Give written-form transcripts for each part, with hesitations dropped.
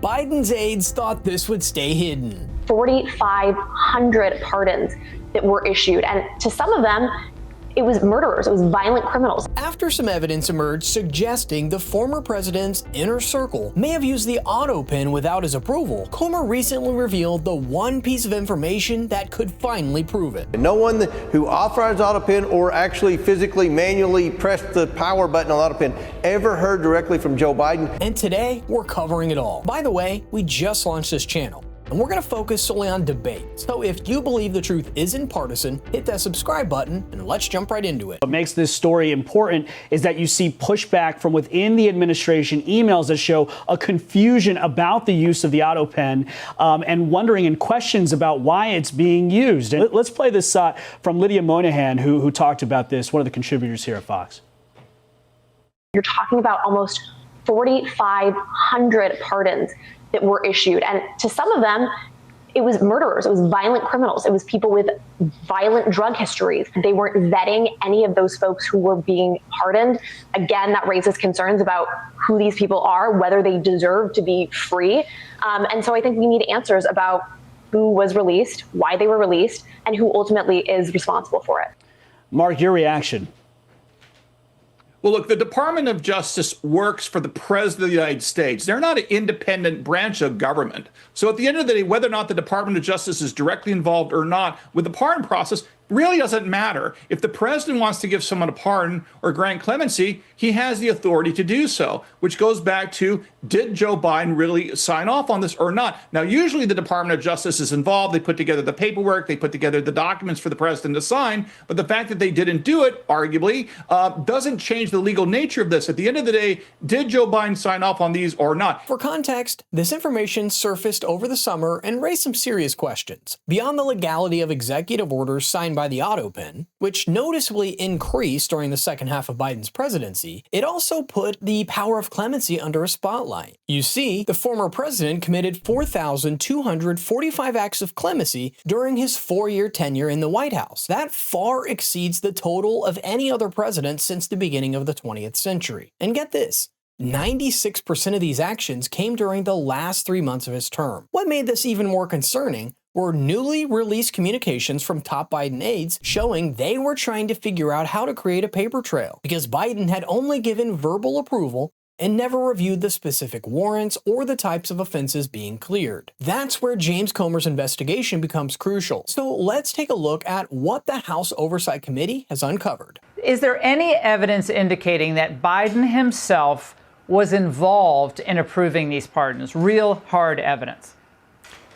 Biden's aides thought this would stay hidden. 4,500 pardons that were issued, and to some of them, it was murderers, it was violent criminals. After some evidence emerged suggesting the former president's inner circle may have used the auto pen without his approval, Comer recently revealed the one piece of information that could finally prove it. No one who authorized auto pen or actually physically manually pressed the power button on auto pen ever heard directly from Joe Biden. And today, we're covering it all. By the way, we just launched this channel, and we're going to focus solely on debate. So if you believe the truth isn't partisan, hit that subscribe button and let's jump right into it. What makes this story important is that you see pushback from within the administration, emails that show a confusion about the use of the auto pen and wondering and questions about why it's being used. And let's play this from Lydia Moynihan, who talked about this, one of the contributors here at Fox. You're talking about almost 4,500 pardons that were issued, and to some of them, it was murderers, it was violent criminals, it was people with violent drug histories. They weren't vetting any of those folks who were being pardoned. Again, that raises concerns about who these people are, whether they deserve to be free. And so I think we need answers about who was released, why they were released, and who ultimately is responsible for it. Mark, your reaction? Well, look, the Department of Justice works for the President of the United States. They're not an independent branch of government. So at the end of the day, whether or not the Department of Justice is directly involved or not with the pardon process really doesn't matter. If the president wants to give someone a pardon or grant clemency, he has the authority to do so, which goes back to, did Joe Biden really sign off on this or not? Now, usually the Department of Justice is involved. They put together the paperwork, they put together the documents for the president to sign. But the fact that they didn't do it, arguably, doesn't change the legal nature of this. At the end of the day, did Joe Biden sign off on these or not? For context, this information surfaced over the summer and raised some serious questions. Beyond the legality of executive orders signed by the auto pen, which noticeably increased during the second half of Biden's presidency, it also put the power of clemency under a spotlight. You see, the former president committed 4,245 acts of clemency during his 4-year tenure in the White House. That far exceeds the total of any other president since the beginning of the 20th century. And get this, 96% of these actions came during the last 3 months of his term. What made this even more concerning were newly released communications from top Biden aides showing they were trying to figure out how to create a paper trail, because Biden had only given verbal approval and never reviewed the specific warrants or the types of offenses being cleared. That's where James Comer's investigation becomes crucial. So let's take a look at what the House Oversight Committee has uncovered. Is there any evidence indicating that Biden himself was involved in approving these pardons? Real hard evidence?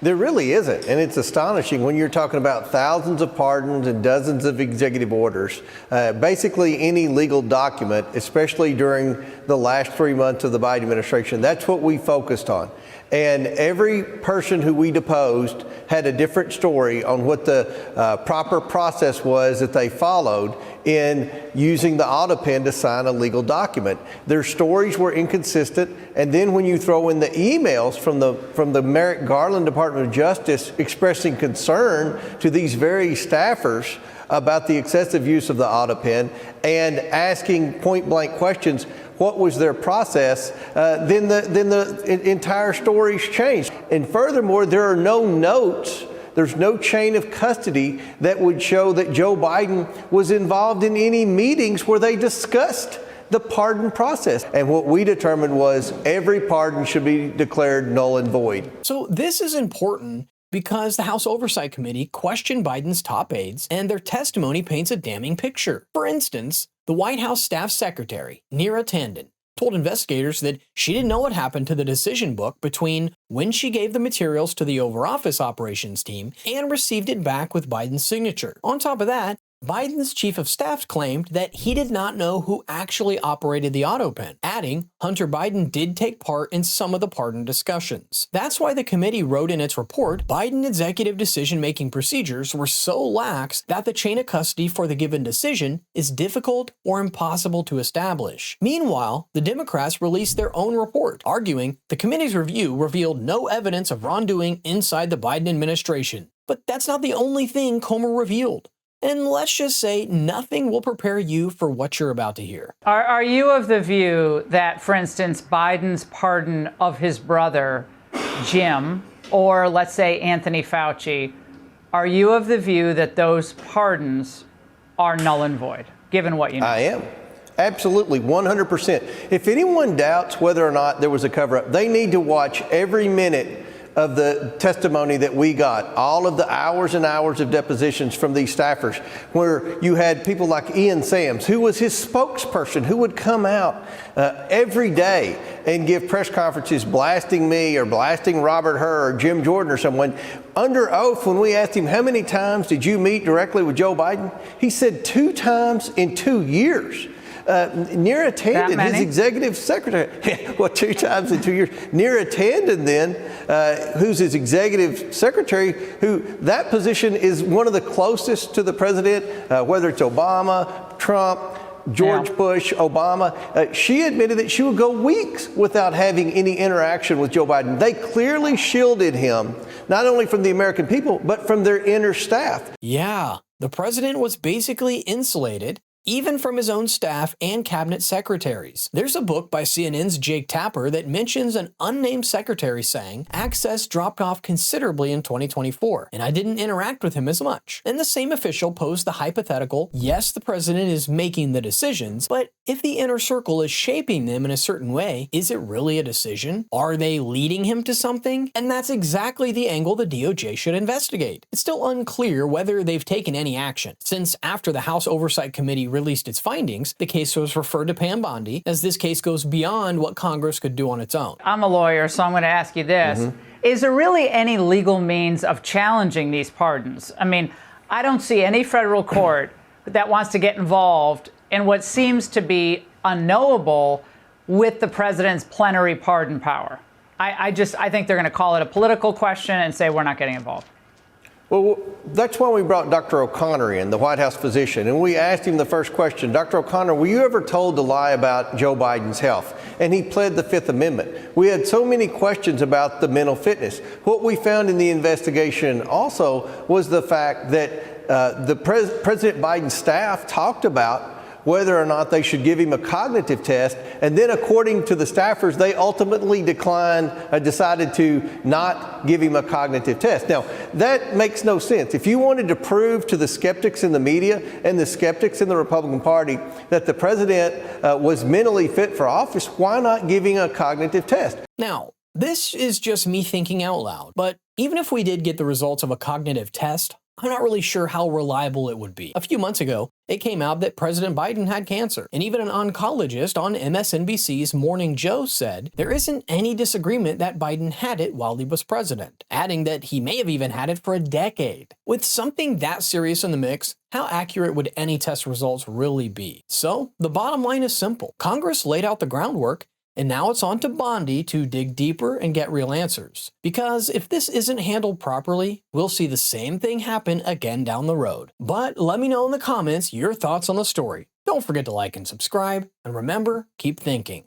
There really isn't, and it's astonishing when you're talking about thousands of pardons and dozens of executive orders. Basically any legal document, especially during the last 3 months of the Biden administration, that's what we focused on. And every person who we deposed had a different story on what the proper process was that they followed in using the auto pen to sign a legal document. Their stories were inconsistent, and then when you throw in the emails from the Merrick Garland Department of Justice expressing concern to these very staffers about the excessive use of the auto pen and asking point-blank questions, what was their process, then the entire story's changed. And furthermore, there are no notes, there's no chain of custody that would show that Joe Biden was involved in any meetings where they discussed the pardon process. And what we determined was every pardon should be declared null and void. So this is important because the House Oversight Committee questioned Biden's top aides, and their testimony paints a damning picture. For instance, the White House staff secretary, Neera Tanden, told investigators that she didn't know what happened to the decision book between when she gave the materials to the Oval Office operations team and received it back with Biden's signature. On top of that, Biden's chief of staff claimed that he did not know who actually operated the auto pen, adding Hunter Biden did take part in some of the pardon discussions. That's why the committee wrote in its report, Biden executive decision-making procedures were so lax that the chain of custody for the given decision is difficult or impossible to establish. Meanwhile, the Democrats released their own report, arguing the committee's review revealed no evidence of wrongdoing inside the Biden administration. But that's not the only thing Comer revealed. And let's just say nothing will prepare you for what you're about to hear. Are you of the view that, for instance, Biden's pardon of his brother Jim or let's say Anthony Fauci, are you of the view that those pardons are null and void, given what you know? I am. Absolutely, 100%. If anyone doubts whether or not there was a cover-up, they need to watch every minute of the testimony that we got, all of the hours and hours of depositions from these staffers, where you had people like Ian Sams, who was his spokesperson, who would come out every day and give press conferences blasting me or blasting Robert Hur or Jim Jordan or someone. Under oath, when we asked him, how many times did you meet directly with Joe Biden? He said 2 times in 2 years. Neera Tanden, his executive secretary, well, 2 times in 2 years. Neera Tanden then, who's his executive secretary, who that position is one of the closest to the president, whether it's Obama, Trump, George Bush, Obama. She admitted that she would go weeks without having any interaction with Joe Biden. They clearly shielded him, not only from the American people, but from their inner staff. Yeah, the president was basically insulated, even from his own staff and cabinet secretaries. There's a book by CNN's Jake Tapper that mentions an unnamed secretary saying access dropped off considerably in 2024, and I didn't interact with him as much. And the same official posed the hypothetical, yes, the president is making the decisions, but if the inner circle is shaping them in a certain way, is it really a decision? Are they leading him to something? And that's exactly the angle the DOJ should investigate. It's still unclear whether they've taken any action, since after the House Oversight Committee released its findings, the case was referred to Pam Bondi, as this case goes beyond what Congress could do on its own. I'm a lawyer, so I'm going to ask you this. Is there really any legal means of challenging these pardons? I mean, I don't see any federal court that wants to get involved in what seems to be unknowable with the president's plenary pardon power. I think they're going to call it a political question and say we're not getting involved. Well, that's why we brought Dr. O'Connor in, the White House physician, and we asked him the first question, Dr. O'Connor, were you ever told to lie about Joe Biden's health? And he pled the Fifth Amendment. We had so many questions about the mental fitness. What we found in the investigation also was the fact that President Biden's staff talked about whether or not they should give him a cognitive test. And then according to the staffers, they ultimately decided to not give him a cognitive test. Now, that makes no sense. If you wanted to prove to the skeptics in the media and the skeptics in the Republican Party that the president was mentally fit for office, why not giving a cognitive test? Now, this is just me thinking out loud, but even if we did get the results of a cognitive test, I'm not really sure how reliable it would be. A few months ago, it came out that President Biden had cancer, and even an oncologist on MSNBC's Morning Joe said there isn't any disagreement that Biden had it while he was president, adding that he may have even had it for a decade. With something that serious in the mix, how accurate would any test results really be? So, the bottom line is simple. Congress laid out the groundwork, and now it's on to Bondi to dig deeper and get real answers. Because if this isn't handled properly, we'll see the same thing happen again down the road. But let me know in the comments your thoughts on the story. Don't forget to like and subscribe, and remember, keep thinking.